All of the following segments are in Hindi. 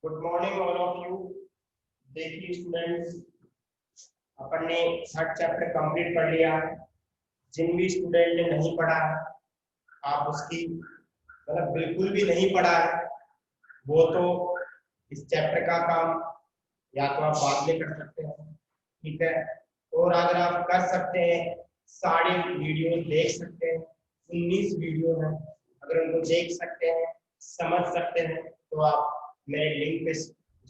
Good morning all of you. देखिए स्टूडेंट्स, अपन ने हर चैप्टर कंप्लीट कर लिया। जिन भी स्टूडेंट ने नहीं पढ़ा, आप उसकी मतलब बिल्कुल भी नहीं पढ़ा है, वो तो इस चैप्टर का काम या तो आप बाद में कर सकते हैं, ठीक है। और अगर आप कर सकते हैं, सारे वीडियो देख सकते हैं, 19 वीडियो है, अगर उनको देख सकते हैं, समझ सकते हैं, तो आप मेरे लिंक पे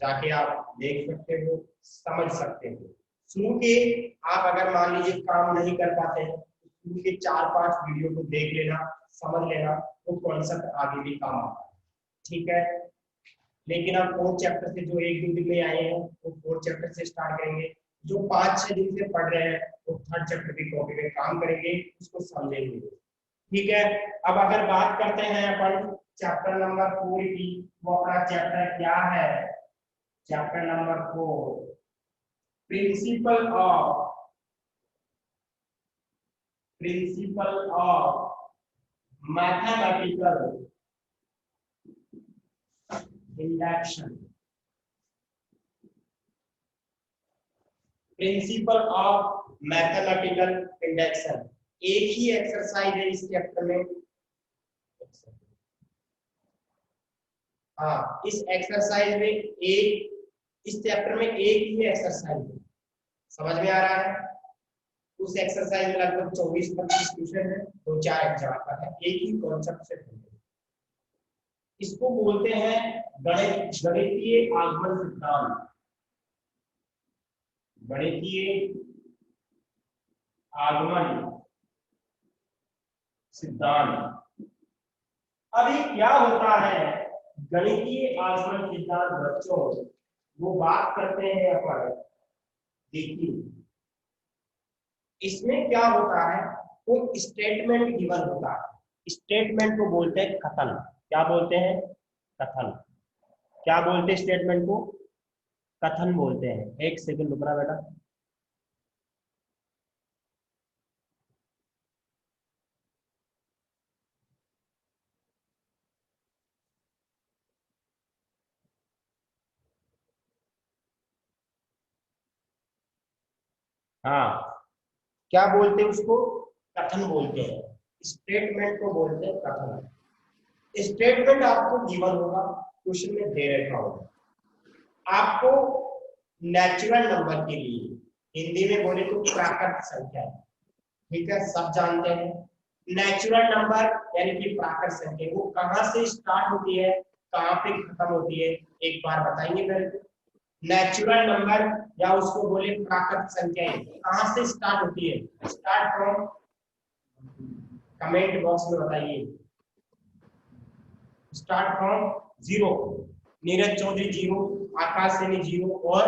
जाके आप देख सकते हो, समझ सकते हो। शुरू के आप अगर मान लीजिए काम नहीं कर पाते हैं, तो शुरू के 4-5 वीडियो को देख लेना, समझ लेना, वो कॉन्सेप्ट आगे भी काम आता है, ठीक है। लेकिन हम 4 चैप्टर से जो 1-2 दिन में आए हैं, वो 4 चैप्टर से स्टार्ट करेंगे। जो 5-6 दिन से पढ़ रहे हैं, वो 3rd चैप्टर की कॉपी में काम करेंगे, उसको समझेंगे, ठीक है। अब अगर बात करते हैं अपन चैप्टर नंबर 4 की, वो अपना चैप्टर क्या है? Chapter number 4, principle of mathematical induction. Principle of mathematical induction एक ही एक्सरसाइज है इस चैप्टर में। हाँ, इस एक्सरसाइज में इस चैप्टर में एक ही एक्सरसाइज है, समझ में आ रहा है? उस एक्सरसाइज में लगभग 24-25 क्वेश्चन है, 2-4 एग्जाम का है, एक ही कॉन्सेप्ट से है। इसको बोलते हैं गणितीय आगमन सिद्धांत। गणितीय आगमन सिद्धांत। अभी क्या होता है गणितीय आगमन सिद्धांत बच्चों? वो बात करते हैं अपन, देखिए इसमें क्या होता है, कोई स्टेटमेंट गिवन होता है, स्टेटमेंट को बोलते हैं कथन। क्या बोलते हैं? कथन। क्या बोलते हैं स्टेटमेंट को? कथन बोलते हैं। एक सेकंड रुकना बेटा। हाँ, क्या बोलते हैं उसको? कथन बोलते हैं। स्टेटमेंट को बोलते हैं कथन। स्टेटमेंट आपको गिवन होगा, क्वेश्चन में दे रखा होगा आपको। नेचुरल नंबर के लिए हिंदी में बोले तो प्राकृत संख्या, ठीक है, सब जानते हैं। नेचुरल नंबर यानी कि प्राकृत संख्या, वो कहां से स्टार्ट होती है, कहां पे खत्म होती है, एक बार बताएंगे मेरे को। नेचुरल नंबर या उसको बोले प्राकृत संख्याएं कहां से स्टार्ट होती है? स्टार्ट फ्रॉम, कमेंट बॉक्स में बताइए। Start from 0। नीरज चौधरी 0, आकाश सैनी 0, और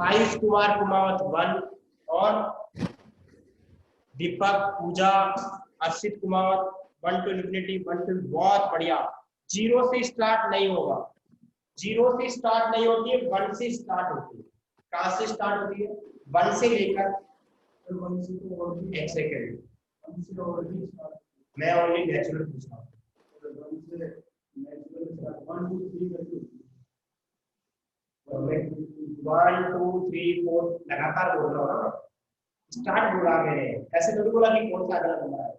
आयुष कुमार कुमावत 1, और दीपक, पूजा, Arshit Kumawat 1 to infinity 1 to, बहुत बढ़िया। 0 से स्टार्ट नहीं होगा, 0 से स्टार्ट नहीं होती है, 1 से स्टार्ट होती है। कहां से स्टार्ट होती है? 1 से लेकर, एक सेकेंड, मैं ओनली नेचुरल पूछ रहा हूँ। 1 2 3 4 लगातार बोल रहा हूँ ना, स्टार्ट बोला मैंने, ऐसे थोड़ी बोला कि कौन सा अगला नंबर है।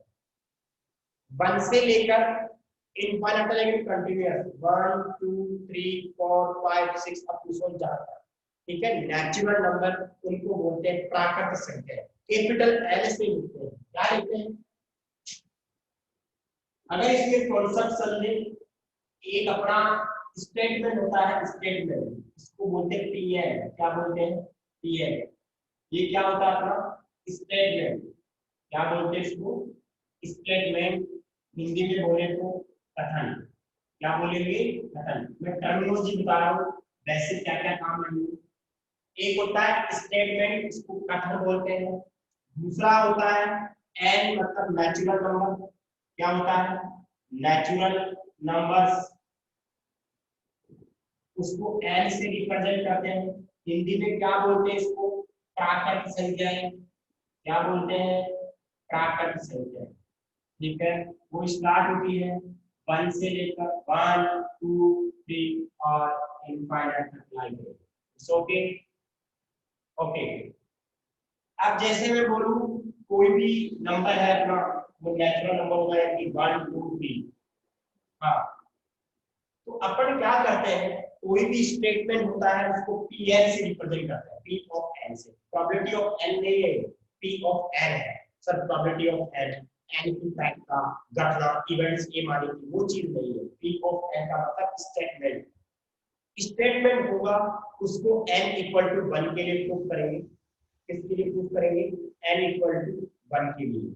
1 से लेकर इनफाइनाइट लेकिन कंटिन्यूअस 1 2 3 4 5 6 अप टू 100 जाता है, ठीक है। नेचुरल नंबर उनको बोलते हैं प्राकृत संख्या। कैपिटल एल से लिखते हैं, क्या लिखते हैं? अगर इसमें कॉन्सेप्ट समझे, एक अपना स्टेटमेंट होता है, स्टेटमेंट इसको बोलते हैं पीएल। क्या बोलते हैं? पीएल। ये क्या होता है अपना? स्टेटमेंट। क्या बोलते हैं इसको? स्टेटमेंट। हिंदी में बोले तो कथन। क्या बोलेंगे? कथन। मैं टर्मिनोलॉजी बता रहा हूँ, वैसे क्या क्या काम है। एक होता है स्टेटमेंट, इसको कथन बोलते हैं। दूसरा होता है एन, मतलब नेचुरल नंबर। क्या होता है? नेचुरल नंबर्स, उसको एन से रिप्रेजेंट करते हैं। हिंदी में क्या बोलते हैं इसको? प्राकृत संख्याएं। क्या बोलते हैं? प्राकृत संख्या, ठीक है। वो स्टार्ट होती है 1 से लेकर 1 2 3 और इनफाइनाइट तक लाएंगे। It's okay. ओके, अब जैसे मैं बोलूं कोई भी नंबर है अपना, वो नेचुरल नंबर होगा यानी 1 2 3। हाँ, तो अपन क्या करते हैं, कोई भी स्टेटमेंट होता है उसको Pn से रिप्रेजेंट करते हैं, P ऑफ n से। प्रोबेबिलिटी ऑफ n नहीं है, P ऑफ n है sir. Probability of n, n की फैक्ट का घटना इवेंट्स ये मानी थी वो चीज नहीं है। P ऑफ n का मतलब स्टेटमेंट, स्टेटमेंट होगा उसको n इक्वल टू 1 के लिए प्रूफ करेंगे। किसके लिए प्रूफ करेंगे? n इक्वल टू 1 के लिए।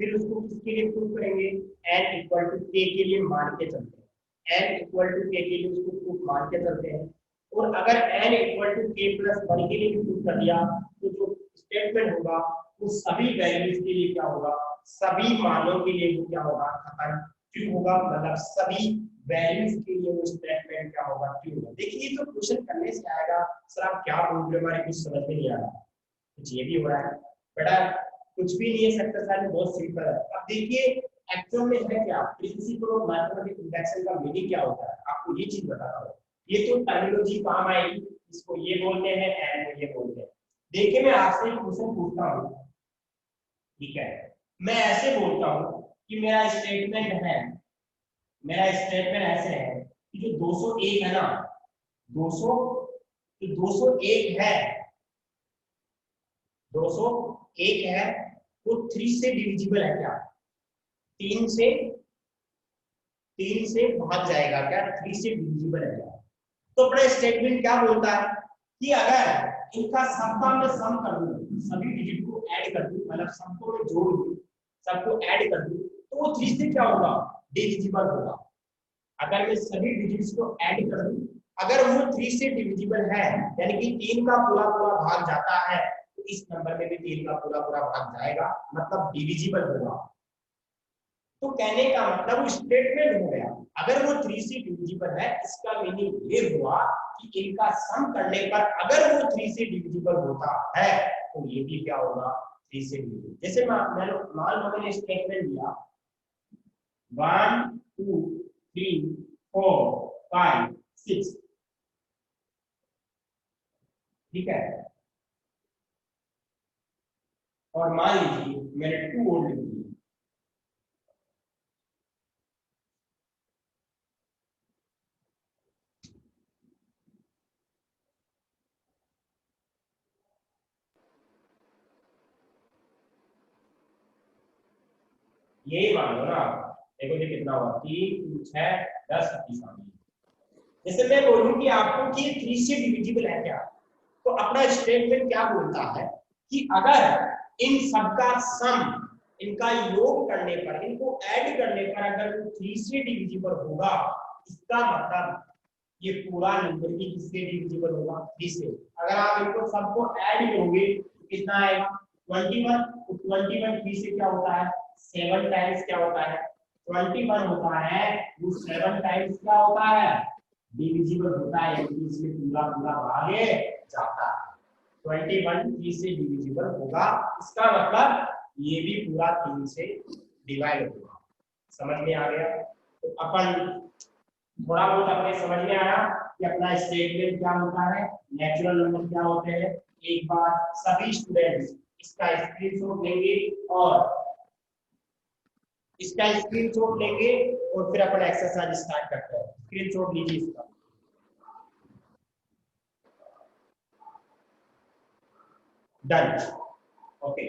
फिर उसको किसके लिए प्रूफ करेंगे? n इक्वल टू k के लिए मान के चलते हैं। n इक्वल टू k के लिए उसको प्रूफ मान के चलते हैं। और अगर n equal to k plus 1 के लिए भी प्रूफ कर दिया तो जो स्टेटमेंट होगा वो सभी वैल्यूज के लिए क्या होगा, सभी मानों के लिए वो क्या होगा, खत्म ट्रू होगा। मतलब सभी वैल्यूज के लिए वो स्टेटमेंट क्या होगा, ट्रू होगा। देखिए तो क्वेश्चन करने से आएगा सर आप क्या बोल रहे हो, हमारे कुछ समझ में नहीं आ रहा। कुछ ये भी हो रहा है बेटा, कुछ भी नहीं है सकता सर, बहुत सिंपल है। अब देखिए एक्चुअल में है क्या, प्रिंसिपल ऑफ मैथमेटिक्स इंडक्शन का मीनिंग क्या होता है, आपको ये चीज बताता हूँ। ये तो टर्मिनोलॉजी काम आएगी, इसको ये बोलते हैं एंड ये बोलते हैं। देखिए मैं आपसे एक क्वेश्चन पूछता हूँ, ठीक है, मैं ऐसे बोलता हूँ कि मेरा स्टेटमेंट है, मेरा स्टेटमेंट ऐसे है कि जो 201 है ना, 200 जो 201 है, 201 है वो 3 से डिविजिबल है क्या? 3 से, 3 से भाग जाएगा क्या? 3 से डिविजिबल है क्या? तो अपना स्टेटमेंट क्या बोलता है कि अगर इनका सबका मैं सम कर दूं, सभी डिजिट को ऐड कर दूं, मतलब सबको मैं जोड़ दूं, सबको ऐड कर दूं, तो वो 3 से क्या होगा, डिविजिबल होगा। अगर मैं सभी डिजिट्स को ऐड कर दूं, अगर वो 3 से डिविजिबल है यानी कि 3 का पूरा पूरा भाग जाता है, तो इस नंबर में भी 3 का पूरा पूरा भाग जाएगा, मतलब डिविजिबल होगा। तो कहने का मतलब स्टेटमेंट हो गया, अगर वो 3 से डिविजिबल है इसका मीनिंग ये हुआ कि इनका सम करने पर अगर वो 3 से डिविजिबल होता है तो ये भी क्या होगा, 3 से डिविजिबल। जैसे मान लो मैंने स्टेटमेंट दिया 1 2 3 4 5 6, ठीक है, और मान लीजिए मैंने 2 और लिख दिया, यही मान लो ना। देखो ये कितना हुआ, 3 6 10 25। जैसे मैं बोलूं कि आपको कि 3 से डिविजिबल है क्या, तो अपना स्टेटमेंट क्या बोलता है कि अगर इन सबका सम, इनका योग करने पर, इनको ऐड करने पर अगर वो 3 से डिविजिबल होगा, इसका मतलब ये पूरा नंबर की किससे डिविजिबल होगा, 3 से। अगर आप इनको सबको ऐड करोगे तो कितना आएगा, 21। तो 21 3 से क्या होता है, 7 टाइम्स क्या होता है, 21 होता है, वो 7 टाइम्स क्या होता है, डिविजिबल होता है, यानी इसमें पूरा पूरा भाग जाता है। 21 3 से डिविजिबल होगा, इसका मतलब ये भी पूरा 3 से डिवाइड होगा। समझ में आ गया? तो अपन थोड़ा बहुत अपने समझ में आया कि अपना स्टेटमेंट क्या होता है, नेचुरल नंबर क्या होते हैं। एक बार सभी स्टूडेंट्स इसका स्क्रीनशॉट लेंगे और इसका स्क्रीनशॉट लेंगे और फिर अपन एक्सरसाइज स्टार्ट करते हैं। स्क्रीनशॉट लीजिए इसका। Done. Okay,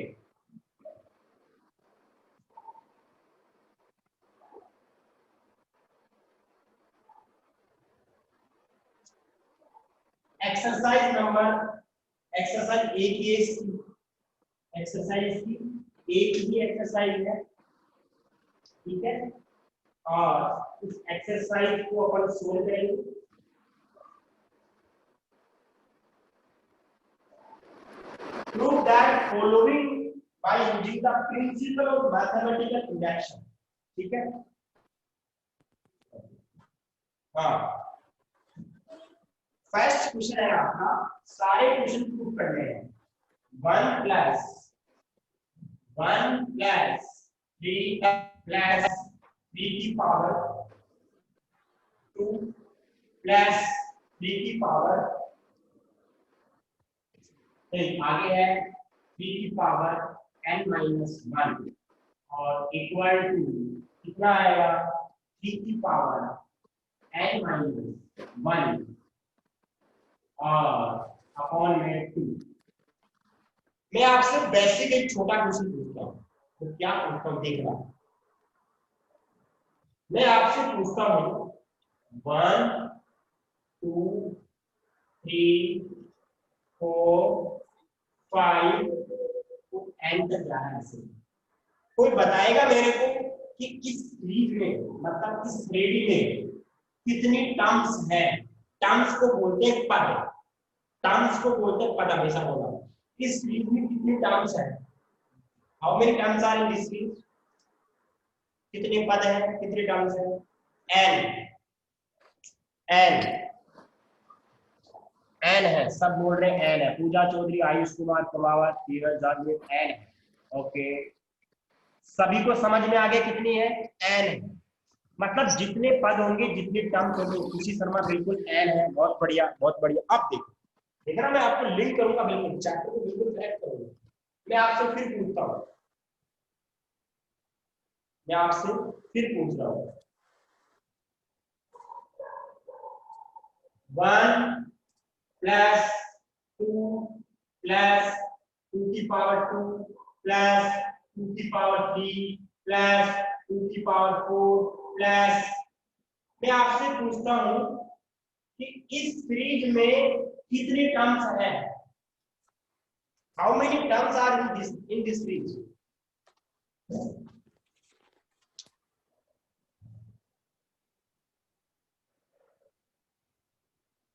exercise number, exercise एक ही इसकी, एक्सरसाइज की एक ही एक्सरसाइज है, ठीक है। और इस एक्सरसाइज को अपन सोल्व करेंगे। Prove that following by using the principle of mathematical induction, ठीक है। हाँ, फर्स्ट क्वेश्चन है आपका, सारे क्वेश्चन प्रूव करने हैं। 1 प्लस 3 प्लस 3 की पावर 2 प्लस 3 की पावर, नहीं आगे है 3 की पावर n माइनस 1 और इक्वल टू कितना आएगा 3 की पावर n माइनस 1 और अपॉन में 2। मैं आपसे बेसिक एक छोटा क्वेश्चन पूछता हूँ, तो क्या पूछता हूँ देख रहा, मैं आपसे पूछता हूँ 1 2 3 4 5 n तक जा रहा है ऐसे। कोई बताएगा मेरे को कि इस सीरीज में मतलब इस श्रेणी में कितनी टर्म्स है। टर्म्स को बोलते हैं पद, टर्म्स को बोलते हैं पद, हमेशा बोला इस सीरीज में कितनी टर्म्स है, how many terms are in this series, कितने पद है, कितने टर्म्स है, एन एन है, सब बोल रहे हैं एन है, पूजा चौधरी, आयुष कुमार, कमावत, धीरज जागीर, एन है। ओके, सभी को समझ में आ गया कितनी है, एन है, मतलब जितने पद होंगे जितने टर्म्स होंगे। खुशी शर्मा बिल्कुल एन है, बहुत बढ़िया बहुत बढ़िया। अब देखो देखना, मैं आपको लिंक करूंगा, बिल्कुल चैप्टर को बिल्कुल कनेक्ट करूंगा। मैं आपसे फिर पूछता हूँ, मैं आपसे फिर पूछ रहा हूँ 1 प्लस 2 प्लस 2 की पावर 2 प्लस 2 की पावर 3 प्लस 2 की पावर 4 प्लस, मैं आपसे पूछता हूं कि इस सीरीज में कितने टर्म्स हैं, how many terms are in this series.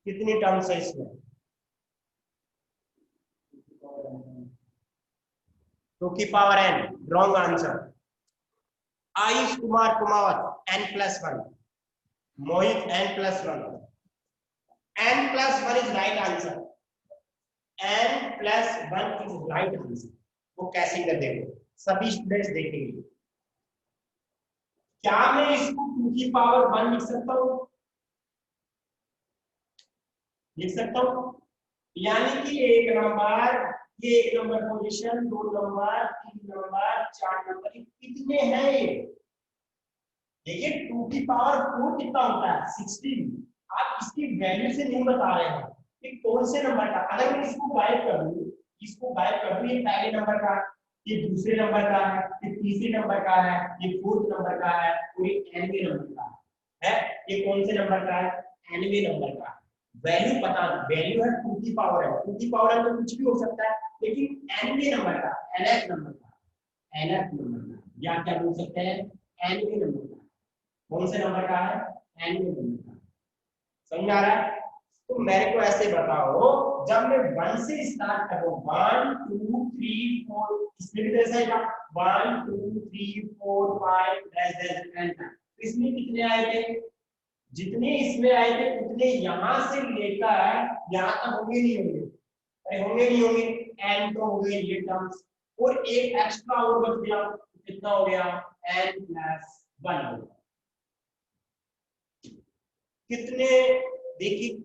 कितनी टर्म्स है इसमें, 2 की power n, wrong answer. Ayush Kumar Kumawat n+1, Mohit n+1, n+1 is right answer, n+1 is right answer. वो कैसे कर देखो, सभी स्टूडेंट्स देखेंगे। क्या मैं इसको 2 की पावर 1 लिख सकता हूं, लिख सकता हूं, यानी कि एक नंबर, ये 1 number position, 2 number, 3 number, 4 number, कितने हैं ये, देखिए 2 की पावर 4 कितना होता है 16। आप इसकी वैल्यू से नहीं बता रहे हैं कि कौन से नंबर का, अगर मैं इसको गायब कर दूं, इसको गायब कर दूं, ये पहले नंबर का, ये दूसरे नंबर का है, ये तीसरे नंबर का है, ये फोर्थ नंबर का है और ये nवें नंबर का है, ये कौन से नंबर का है, nवें नंबर का। वैल्यू पता, वैल्यू है 2 की पावर है, 2 की पावर है तो कुछ भी हो सकता है, लेकिन nवें नंबर का, nth नंबर का, nth नंबर का, या क्या बोल सकते हैं nवें नंबर का, कौन से नंबर का है, nवें नंबर का। समझ आ रहा है, तो मेरे को ऐसे बताओ, जब मैं 1 से स्टार्ट करूं, 1 2 3 4, इसमें भी ऐसा है 1 2 3 4 5 10 तो इसमें कितने आए थे, जितने इसमें आए थे उतने यहां से लेकर यहां तक होंगे नहीं होंगे, अरे होंगे नहीं होंगे, n तो हो गए ये टर्म्स, और एक एक्स्ट्रा और बच गया, कितना हो गया n+1। कितने, देखिए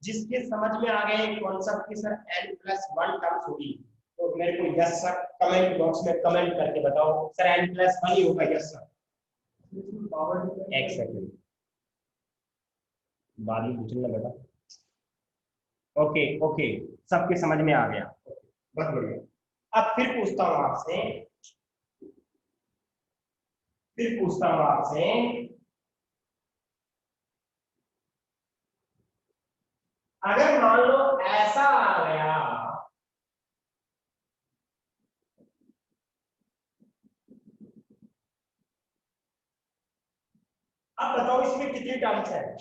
जिसके समझ में आ गए कॉन्सेप्ट की सर n+1 टर्म्स होगी, तो मेरे को यस सर कमेंट बॉक्स में कमेंट करके बताओ, सर n+1 ही होगा, यस सर। एक सेकंड बाद में पूछना बेटा। ओके ओके, सबके समझ में आ गया, बहुत बढ़िया। अब फिर पूछता हूं आपसे, अगर मान लो ऐसा आ गया, अब बताओ इसमें कितनी टर्म्स है,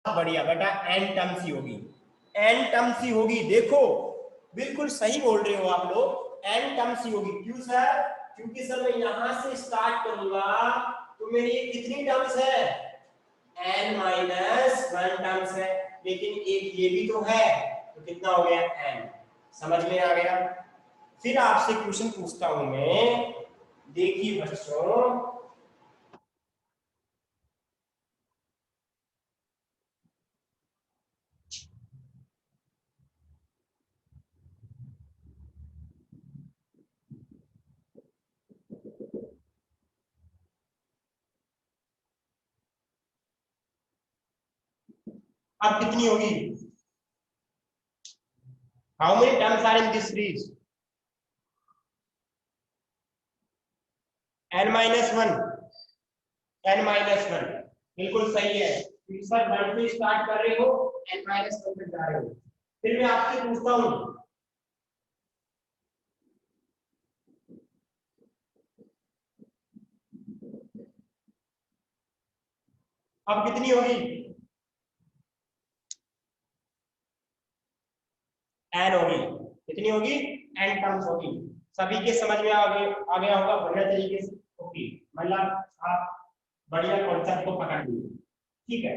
बढ़िया बेटा, n टर्म्स ही होगी, n टर्म्स ही होगी। देखो बिल्कुल सही बोल रहे हो आप लोग, n टर्म्स ही होगी। क्यों सर? क्योंकि सर मैं यहां से स्टार्ट करूंगा तो मेरी कितनी टर्म्स है? n माइनस 1 टर्म्स है, लेकिन एक ये भी तो है, तो कितना हो गया? n। समझ में आ गया? फिर आपसे क्वेश्चन पूछता हूं मैं, देखिए बच्चों, अब कितनी होगी? How many terms are in this series? n minus 1, n minus 1 बिल्कुल सही है। सर 1 से स्टार्ट कर रहे हो, n माइनस 1 तक जा रहे हो। फिर मैं आपसे पूछता हूं, अब कितनी होगी? n होगी। कितनी होगी? n टर्म्स होगी। सभी के समझ में आ गया होगा बढ़िया तरीके से? ओके, मतलब आप बढ़िया कॉन्सेप्ट को पकड़ लिए। ठीक है,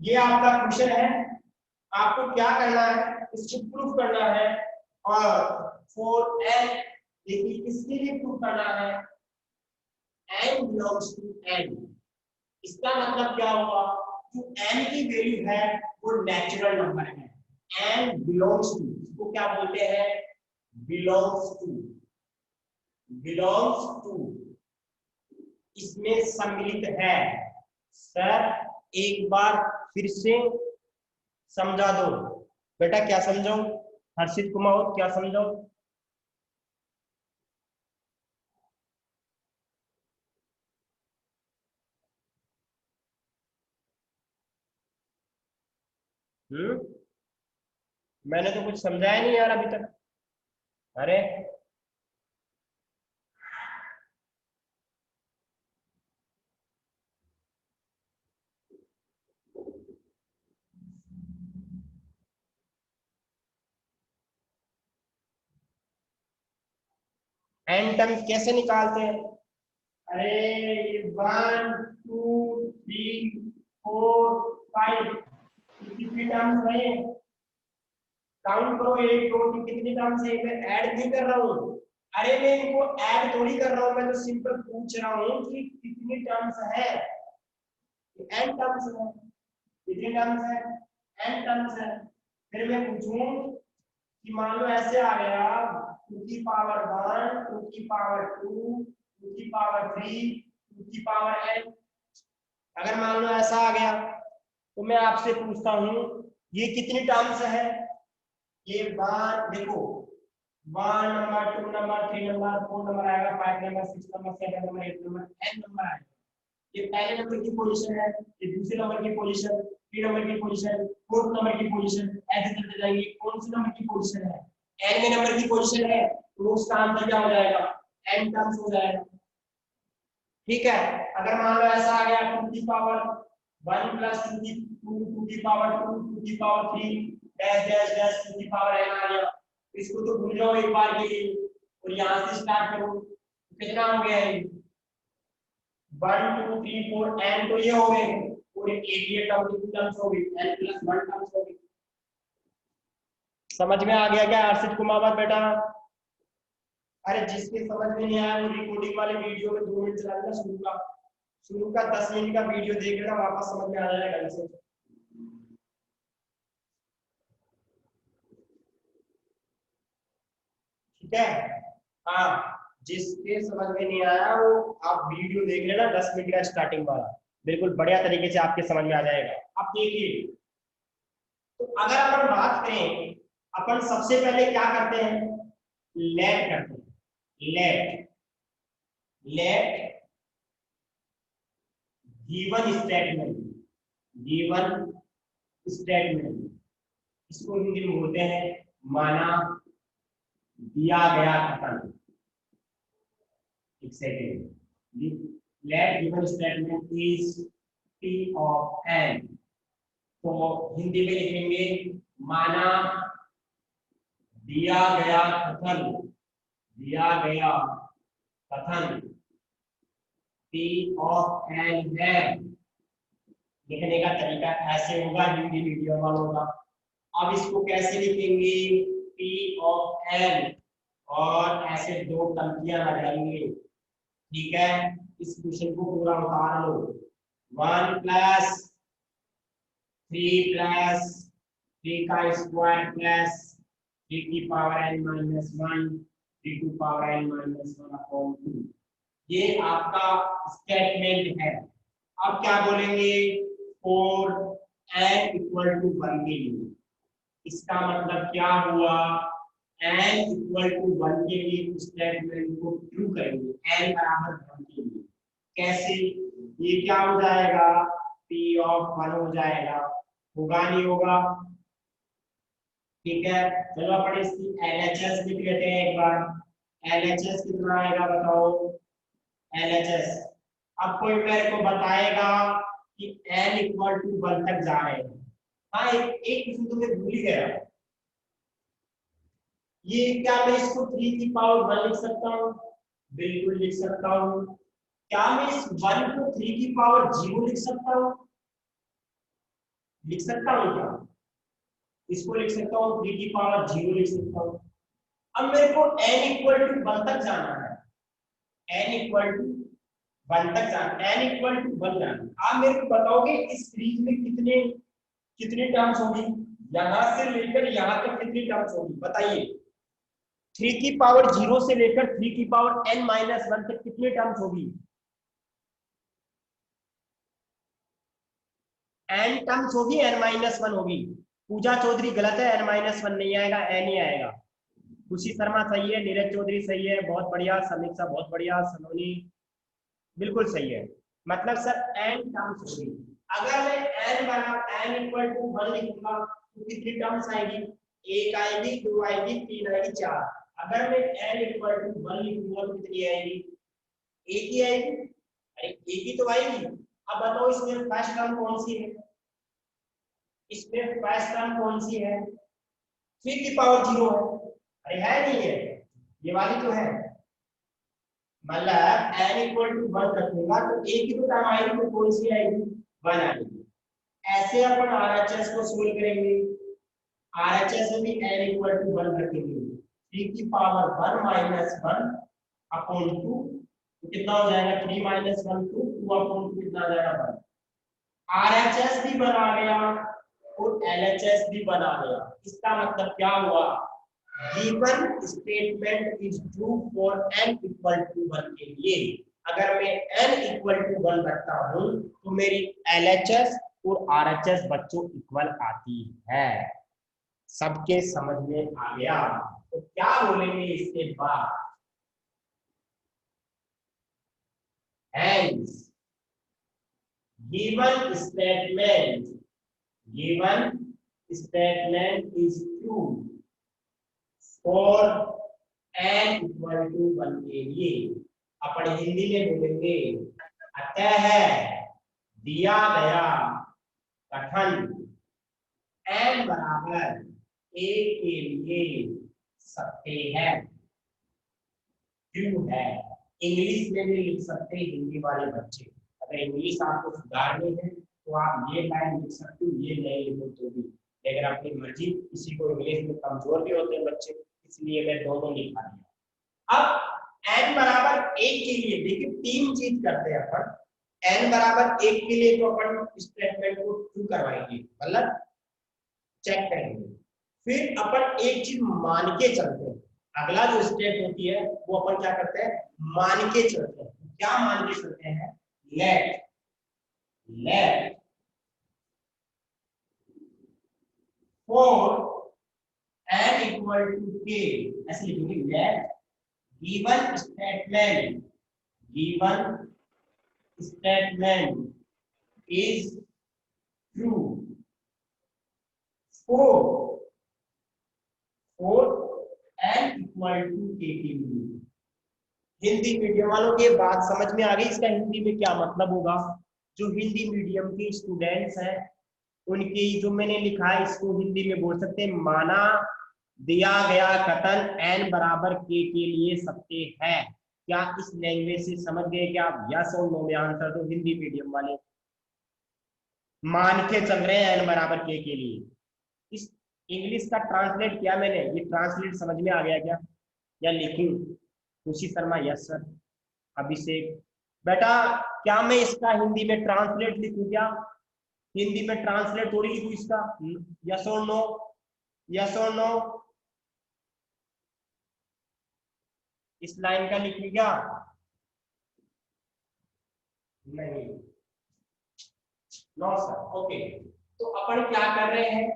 ये आपका क्वेश्चन है। आपको क्या करना है? इसको प्रूफ करना है। और फॉर n, देखिए किसके लिए प्रूफ करना है? n belongs to n। इसका मतलब क्या हुआ? जो n की वैल्यू है वो नेचुरल नंबर है। n बिलोंग्स टू, इसको क्या बोलते हैं? Belongs to. बिलोंग्स टू, इसमें सम्मिलित है। सर एक बार फिर से समझा दो बेटा। क्या समझाऊं? हर्षित कुमार क्या समझाऊं? मैंने तो कुछ समझाया नहीं यार अभी तक। अरे एन टर्म्स कैसे निकालते हैं? अरे ये 1 2 3 4 5 कितनी टर्म्स है? काउंट करो, 1 2 3 कितनी टर्म्स है? मैं ऐड नहीं कर रहा हूँ। अरे मैं इनको ऐड थोड़ी कर रहा हूँ, मैं तो सिंपल पूछ रहा हूँ कि कितनी टर्म्स है। एन टर्म्स है। कितनी टर्म्स है? एन टर्म्स है। फिर मैं पूछूं कि मान लो ऐसे आ गया, 2 की पावर 1 2 की पावर 2 2 की पावर 3 2 की पावर n। अगर मान लो ऐसा आ गया तो मैं आपसे पूछता हूं ये कितनी टर्म्स है? ये वन, देखो 1 नंबर 2 नंबर 3 नंबर 4 नंबर आएगा, 5 number 6 number 7 number 8 number n number आएगा। ये पहले नंबर की पोजीशन है, ये दूसरे नंबर की पोजीशन, 3 नंबर की पोजीशन, 4 नंबर की पोजीशन, ऐसे चलते जाएंगे। कौन सी नंबर की पोजीशन है? n में नंबर की पोजीशन है, तो उसका आंसर क्या हो जाएगा? n टर्म्स हो जाएगा। ठीक है, अगर मान लो ऐसा आ गया 2 की पावर 1 प्लस 2 की 2 की पावर 2 2 की पावर 3 डैश डैश डैश 2 की पावर n आ गया। इसको तो भूल जाओ एक बार के लिए और यहां से स्टार्ट करो। कितना हो गया ये? 1 2 3 4 n, तो ये हो गए पूरे 88 टर्म की टर्म्स हो गई, n प्लस 1 टर्म्स हो गई। समझ में आ गया क्या हर्षित कुमार बेटा? अरे जिसके समझ में नहीं आया वो रिकॉर्डिंग वाले वीडियो में 2 मिनट चला लेना, शुरू का 10 मिनट का वीडियो देख लेना, वापस समझ में आ जाएगा ढंग से। ठीक है, हाँ, जिसके समझ में नहीं आया वो आप वीडियो देख लेना 10 मिनट का स्टार्टिंग वाला, बिल्कुल बढ़िया तरीके से आपके समझ में आ जाएगा। अब देखिए, तो अगर अपन बात करें, अपन सबसे पहले क्या करते हैं? लेट करते हैं। Let let given statement, given statement, इसको हिंदी में बोलते हैं माना दिया गया कथन। एक second, let given statement is P of n, तो हिंदी में लिखेंगे माना दिया गया कथन, दिया गया कथन P ऑफ n है। लिखने का तरीका ऐसे होगा, हिंदी मीडियम वालों का। अब इसको कैसे लिखेंगे, P ऑफ n और ऐसे दो टंकियां लगाएंगे, ठीक है। इस क्वेश्चन को पूरा उतार लो। 1 प्लस 3 प्लस 3 का स्क्वायर प्लस 3 की power n minus 1 3 to power n minus 1 upon 2, ये आपका स्टेटमेंट है। अब क्या बोलेंगे, फॉर n इक्वल टू 1 के लिए, इसका मतलब क्या हुआ, n इक्वल टू 1 के लिए स्टेटमेंट को ट्रू करेंगे, n बराबर 1 के लिए। कैसे, ये क्या हो जाएगा, p ऑफ 1 हो जाएगा, होगा नहीं होगा, ठीक है। चलो अपन इसकी LHS लिख लेते हैं एक बार। LHS कितना आएगा बताओ, LHS। अब कोई मेरे को बताएगा कि n इक्वल टू 1 तक जा रहे हैं। हाँ, एक क्वेश्चन तो मैं भूल ही गया, ये क्या मैं इसको 3 की पावर 1 लिख सकता हूँ, बिल्कुल लिख सकता हूँ। क्या मैं इस 1 को 3 की पावर 0 लिख सकता हूँ, लिख सकता हूँ क्या, इसको लिख सकता हूँ 3 की पावर 0 लिख सकता हूँ। अब मेरे को n इक्वल टू 1 तक जाना है, n इक्वल टू 1 तक जाना, n इक्वल टू 1 जाना। आप मेरे को बताओगे इस सीरीज में कितने कितनी टर्म्स होगी, यहां से लेकर यहां तक कितनी टर्म्स होगी बताइए। 3 की पावर 0 से लेकर 3 की पावर n माइनस 1 तक कितनी टर्म्स होगी, n टर्म्स होगी, n माइनस 1 होगी। पूजा चौधरी गलत है, n माइनस 1 नहीं आएगा, n ही आएगा। खुशी शर्मा सही है, नीरज चौधरी सही है, बहुत बढ़िया, समीक्षा बहुत बढ़िया, सलोनी बिल्कुल सही है। मतलब सर n टर्म्स होगी। अगर मैं n बना n इक्वल टू 1 लिखूंगा तो कितनी टर्म्स आएगी, 1 आएगी, 2 आएगी, 3 आएगी, 4। अगर मैं n इक्वल टू 1 लिखूंगा तो कितनी आएगी, एक ही आएगी, अरे एक ही तो आएगी। अब बताओ इसमें फर्स्ट टर्म कौन सी है, इसमें फर्स्ट टर्म कौन सी है, 3 की पावर 0 है, अरे है नहीं है, ये वाली तो है। मतलब n इक्वल टू 1 रखूंगा तो एक ही तो टर्म आएगी, तो कौन सी आएगी, 1 आएगी। ऐसे अपन RHS को सोल्व करेंगे, RHS में भी n इक्वल टू 1 रखेंगे, 3 की पावर 1 माइनस 1 अपॉन 2, तो कितना हो जाएगा, 3 माइनस 1 2, 2 अपॉन 2 कितना आ जाएगा 1। RHS भी बना गया और LHS भी बना गया। इसका मतलब क्या हुआ, given statement is true for n equal to 1 के लिए। अगर मैं n इक्वल टू 1 रखता हूं तो मेरी LHS और RHS बच्चों इक्वल आती है। सबके समझ में आ गया, तो क्या बोलेंगे इसके बाद, hence given statement is true for n equal to 1 के लिए। अपन हिंदी में बोलेंगे, अतः दिया गया कथन n बराबर 1 के लिए सत्य है, ट्रू है। इंग्लिश में भी लिख सकते हैं हिंदी वाले बच्चे, अगर इंग्लिश आपको सुधारनी है तो आप ये लाइन लिख सकते हो, ये नहीं लिखो तो भी, लेकिन अपनी मर्जी, किसी को इंग्लिश में कमजोर भी होते हैं बच्चे, इसलिए मैं दोनों लिखा दिया। अब n बराबर 1 के लिए देखिए तीन चीज करते हैं अपन, n बराबर 1 के लिए तो अपन स्टेटमेंट को ट्रू करवाएंगे, मतलब चेक करेंगे, फिर अपन एक चीज मान के चलते हैं। अगला जो स्टेप होती है वो अपन क्या करते हैं, मान के चलते हैं। क्या मान के चलते हैं, let for n equal to k, ऐसे लिखेंगे, let given statement is true for n equal to k के लिए। हिंदी मीडियम वालों की बात समझ में आ गई, इसका हिंदी में क्या मतलब होगा। जो हिंदी मीडियम के स्टूडेंट्स हैं उनकी, जो मैंने लिखा है इसको हिंदी में बोल सकते हैं, माना दिया गया कथन n बराबर k के लिए सत्य है। क्या इस लैंग्वेज से समझ गए क्या आप? यस और नो में आंसर दो, हिंदी मीडियम वाले। मान के चल रहे हैं n बराबर k के लिए। इस इंग्लिश का ट्रांसलेट किया मैंने, ये ट्रांसलेट समझ में आ गया क्या? या लिखूं? खुशी शर्मा यस सर। अभिषेक बेटा क्या मैं इसका हिंदी में ट्रांसलेट लिखूं क्या? हिंदी में ट्रांसलेट थोड़ी लिखूं इसका? यस और नो, यस और नो। इस लाइन का लिखूं क्या? नहीं, नो सर। ओके, तो अपन क्या कर रहे हैं?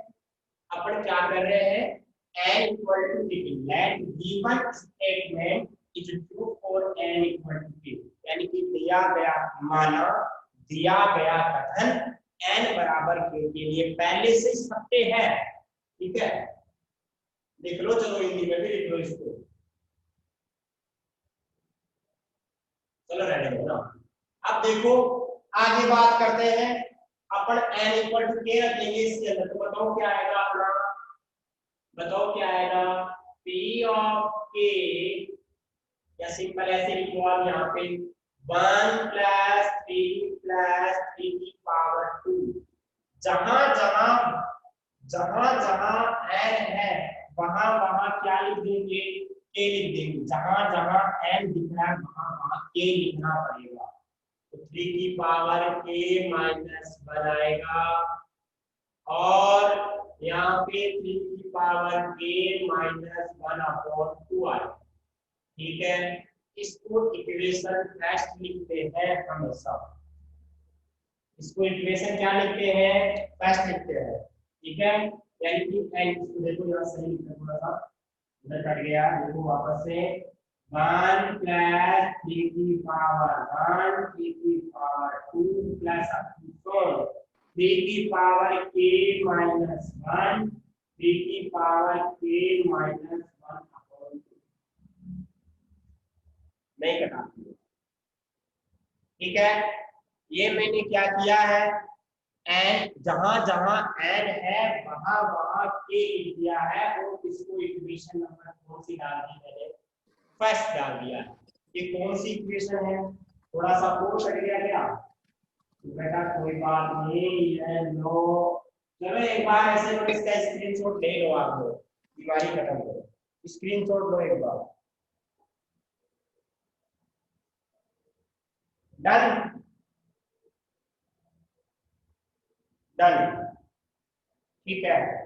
अपन क्या कर रहे हैं? n equal to k, let given statement is true for n equal to k, यानी कि दिया गया माना दिया गया कथन n बराबर k के लिए पहले से सत्य है। ठीक है, लिख लो, चलो हिंदी में भी लिख लो इसको। चलो रेडी हो ना? अब देखो आगे बात करते हैं। अपन n इक्वल टू k रख लेंगे इसके अंदर, तो बताओ क्या आएगा अपना? बताओ क्या आएगा? p ऑफ k, या सिंपल ऐसे लिखो आप यहाँ पे 1 प्लस 3 प्लस 3 की पावर 2। जहां जहां जहां जहां n है वहां वहां क्या लिख देंगे? k लिख देंगे। जहां जहां n दिख रहा है वहां वहां k लिखना पड़ेगा। तो 3 की पावर k माइनस 1 आएगा, और यहाँ पे 3 की पावर k माइनस 1 अपॉन 2 आएगा। ठीक है, इसको इक्वेशन फर्स्ट लिखते हैं हमेशा। इसको इक्वेशन क्या लिखते हैं? फर्स्ट लिखते हैं। ठीक है, यानी कि इसको देखो यहाँ सही लिखना, थोड़ा सा उधर कट गया, देखो वापस से 1 प्लस 3 की पावर 1 3 की पावर 2 प्लस 3 की पावर k माइनस 1 3 की पावर k माइनस 1 अपॉन 2। नहीं कटा। ठीक है, ये मैंने क्या किया है? एन जहां जहां एन है वहां वहां के लिख दिया है, और इसको इक्वेशन नंबर कौन सी डाल दी मैंने? फर्स्ट डाल दिया है। ये कौन सी इक्वेशन है? थोड़ा सा और कट गया क्या? तो बेटा कोई बात नहीं है, लो चलो एक बार ऐसे लो, इसका स्क्रीनशॉट ले लो आप लोग, बीमारी खत्म करो। स्क्रीनशॉट लो एक बार। Done, done. ठीक है,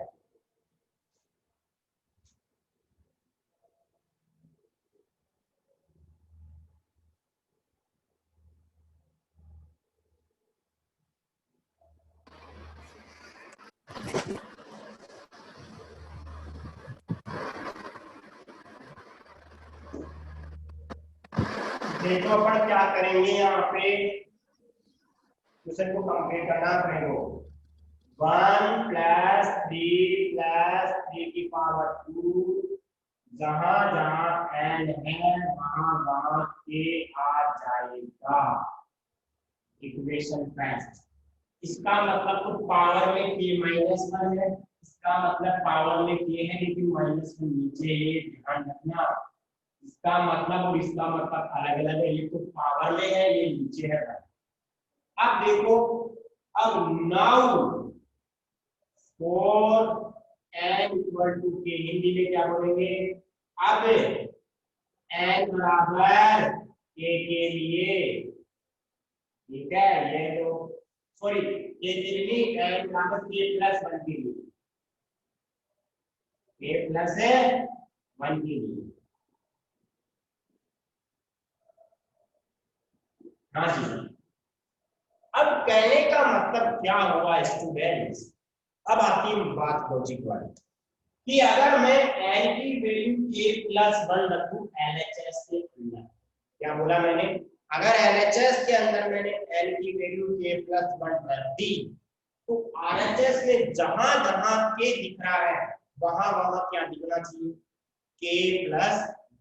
देखो अपन क्या करेंगे यहाँ पे, क्वेश्चन को कंप्लीट करना पड़ेगा। 1 प्लस 3 प्लस 3 की पावर 2, जहां जहां n है वहां वहां k आ जाएगा। इक्वेशन फर्स्ट, इसका मतलब तो पावर में k माइनस 1 है, इसका मतलब पावर में k है लेकिन माइनस 1 नीचे है, ध्यान रखना। इसका मतलब और इसका मतलब अलग अलग है, ये तो पावर में है, ये नीचे है। अब देखो, अब now for n equal to k, Hindi में क्या बोलेंगे? अब n बराबर k के लिए, ठीक है, ये तो सॉरी ये नहीं, n बराबर k प्लस 1 के लिए, k प्लस 1 के लिए। हाँ जी, अब कहने का मतलब क्या हुआ स्टूडेंट्स? अब आती है बात लॉजिक वाली, कि अगर मैं n की वैल्यू k प्लस 1 रखूं LHS के अंदर, क्या बोला मैंने? अगर LHS के अंदर मैंने n की वैल्यू k प्लस 1 रख दी, तो RHS में जहां जहां k दिख रहा है वहां वहां क्या दिखना चाहिए? k प्लस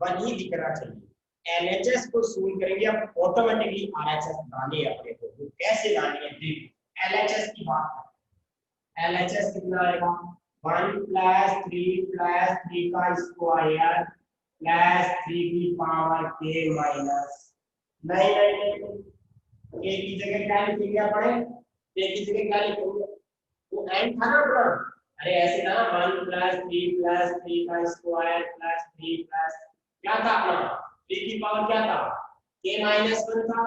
1 ही दिखना चाहिए। LHS को सोल्व करेंगे, अब ऑटोमेटिकली RHS लाने अपने को, वो कैसे लाने हैं? देखो LHS की बात करें, LHS कितना आएगा? 1 प्लस 3 का स्क्वायर प्लस 3 की पावर के माइनस, नहीं नहीं नहीं, के की जगह क्या लिखेंगे अपन, के की जगह क्या लिखेंगे, वो एन था ना अपना, अरे ऐसे ना 1 प्लस 3 का स्क्वायर प्लस 3 प्लस क्या था अपना, 3 की पावर क्या था, के माइनस 1 था,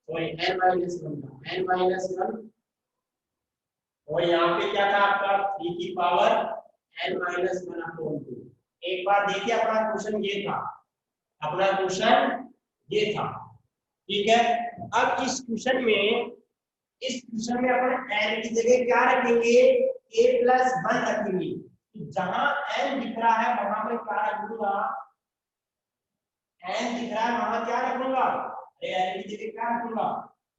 सॉरी एन माइनस 1 था, एन माइनस 1, और यहाँ पे क्या था आपका 3 की पावर n माइनस 1 अपॉन 2। एक बार देखिए अपना क्वेश्चन ये था, अपना क्वेश्चन ये था, ठीक है। अब इस क्वेश्चन में अपन n की जगह क्या रखेंगे, a प्लस 1 रखेंगे, तो जहां n दिख रहा है वहां पे क्या रख दूंगा, n दिख रहा है वहां क्या रखूंगा, अरे n की जगह क्या रखूंगा,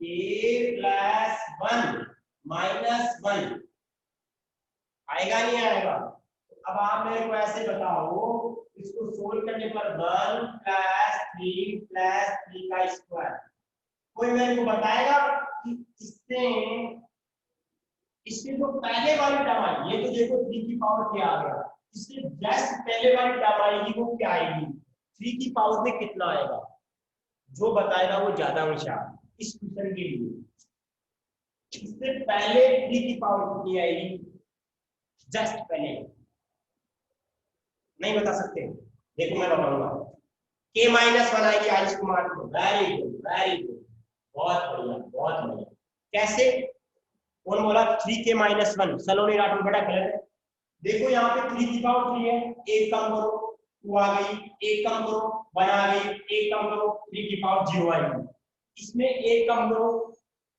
a प्लस 1 माइनस 1, आएगा नहीं आएगा। अब आप मेरे को ऐसे बताओ, इसको सोल्व करने पर 1 प्लस 3 प्लस 3 का स्क्वायर, कोई मेरे को बताएगा कि इससे जो पहले वाली टर्म आई, ये तो देखो 3 की पावर क्या आ गया, इससे जस्ट पहले वाली टर्म आएगी वो क्या आएगी, 3 की पावर में कितना आएगा, जो बताएगा वो ज्यादा होशियार इस क्वेश्चन के लिए। इससे पहले 3 की पावर कितनी आएगी, जस्ट पहले नहीं बता सकते, देखो मैं बताऊंगा, के माइनस 1 आएगी आयुष कुमार को, वेरी गुड वेरी गुड, बहुत बढ़िया बहुत बढ़िया। कैसे, कौन बोला 3 के माइनस 1, सलोनी राठौर, बड़ा गलत है। देखो यहाँ पे 3 की पावर 3 है, एक कम करो 2 आ गई, एक कम करो 1 आ गई, एक कम करो 3 की पावर 0 आएगी, इसमें एक कम करो,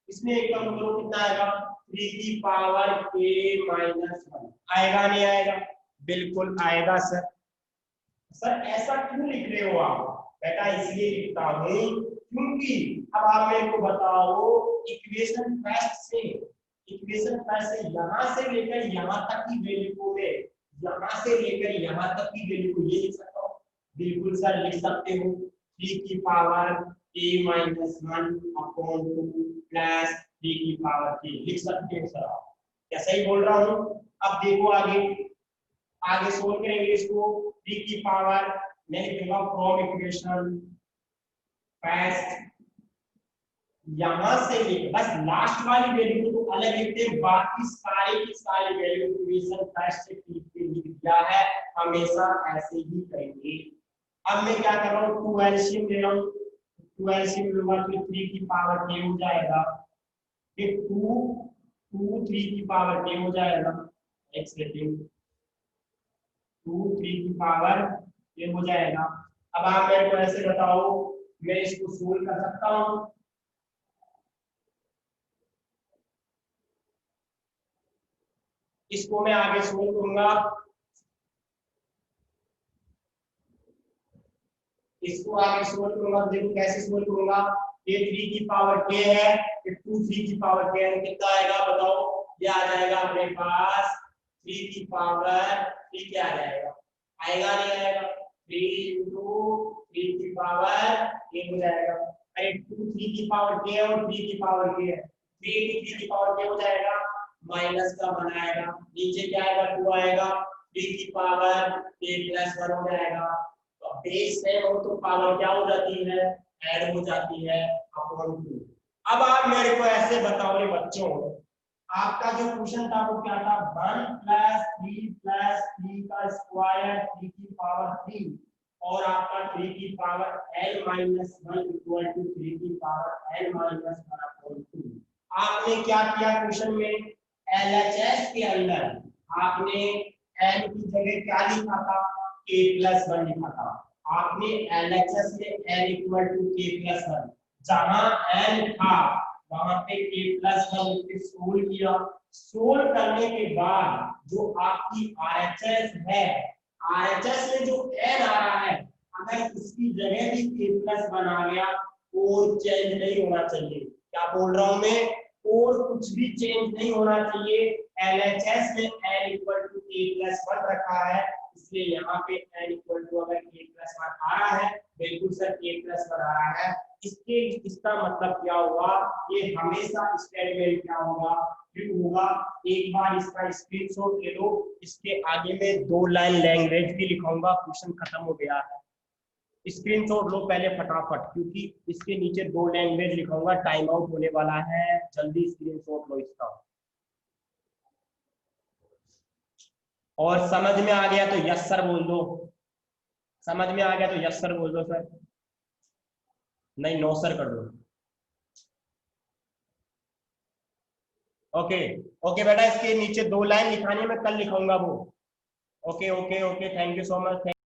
इसमें एक कम करो, कितना आएगा 3 की पावर के माइनस 1, आएगा नहीं आएगा, बिल्कुल आएगा सर। सर ऐसा क्यों लिख रहे हो आप, बेटा इसलिए लिखता हूं क्योंकि अब आप मेरे को बताओ, इक्वेशन फर्स्ट से यहां से लेकर यहां तक की वैल्यू को मैं यहां से लेकर यहां तक की वैल्यू को ये लिख सकता हूं, बिल्कुल सर लिख सकते हो, 3 की power a minus 1 upon 2 plus 3 की पावर k लिख सकते हो सर आप, क्या सही बोल रहा हूं। अब देखो आगे, आगे सोल्व करेंगे इसको, 3 की पावर मैं लिखूंगा फ्रॉम इक्वेशन फर्स्ट, यहां से लेकर बस लास्ट वाली वैल्यू को तो अलग लिखते हैं, बाकी सारी की सारी वैल्यू इक्वेशन फर्स्ट से लिख दिया है, हमेशा ऐसे ही करेंगे। अब मैं क्या कर रहा हूं, 2 एलसीएम ले रहा हूं, 2 एलसीएम लूंगा तो 3 की पावर k हो जाएगा, फिर 2 3 की पावर k हो जाएगा, एक सेकंड, 2 3 की पावर k हो जाएगा। अब आप मेरे को ऐसे बताओ, मैं इसको सोल्व कर सकता हूं, इसको मैं आगे सोल्व करूंगा, इसको आगे सोल्व करूंगा, देखो कैसे सोल्व करूंगा, ये 3 की पावर k है, ये 2 3 की पावर k है, कितना आएगा बताओ, ये आ जाएगा अपने पास 3 की पावर 3 क्या आ जाएगा, आएगा नहीं आएगा, 3 into 3 की पावर k हो जाएगा, अरे 2 3 की पावर k है और 3 की पावर k है, 3 into 3 की पावर k हो जाएगा, माइनस का बनाएगा, नीचे क्या आएगा 2 आएगा, 3 की पावर k प्लस 1 हो जाएगा, बेस सेम हो तो पावर क्या हो जाती है, ऐड हो जाती है अपॉन 2। अब आप मेरे को ऐसे बताओ ये बच्चों, आपका जो क्वेश्चन था वो क्या था, 1 प्लस 3 प्लस 3 का स्क्वायर 3 की पावर 3 और आपका 3 की power l minus 1 equal to 3 की पावर l माइनस 1 अपॉन 2। आपने क्या किया क्वेश्चन में, एलएचएस के अंदर आपने n की जगह क्या लिखा था, k प्लस 1 लिखा था, आपने एलएचएस में n equal to k plus 1, जहां n था वहां पे k प्लस 1 लिख सोल्व किया, सोल्व करने के बाद जो आपकी आरएचएस है, आरएचएस में जो n आ रहा है, अगर उसकी जगह भी k प्लस 1 आ गया और चेंज नहीं होना चाहिए, क्या बोल रहा हूं मैं, और कुछ भी चेंज नहीं होना चाहिए, एलएचएस में n equal to k plus 1 रखा है, इसलिए यहाँ पे n इक्वल टू अगर k प्लस 1 आ रहा है, बिल्कुल सर k प्लस 1 आ रहा है, इसके इसका मतलब क्या हुआ, ये हमेशा स्टेटमेंट क्या होगा, ट्रू होगा। एक बार इसका स्क्रीनशॉट ले लो, इसके आगे में 2 लाइन लैंग्वेज भी लिखाऊंगा, क्वेश्चन खत्म हो गया है। स्क्रीनशॉट लो पहले फटाफट, क्योंकि इसके नीचे 2 लैंग्वेज लिखाऊंगा, टाइम आउट होने वाला है, जल्दी स्क्रीनशॉट लो इसका। और समझ में आ गया तो यस सर बोल दो, समझ में आ गया तो यस सर बोल दो सर, नहीं नो सर कर दो। ओके ओके बेटा, इसके नीचे 2 लाइन लिखानी है, मैं कल लिखाऊंगा वो। Okay okay okay, thank you so much.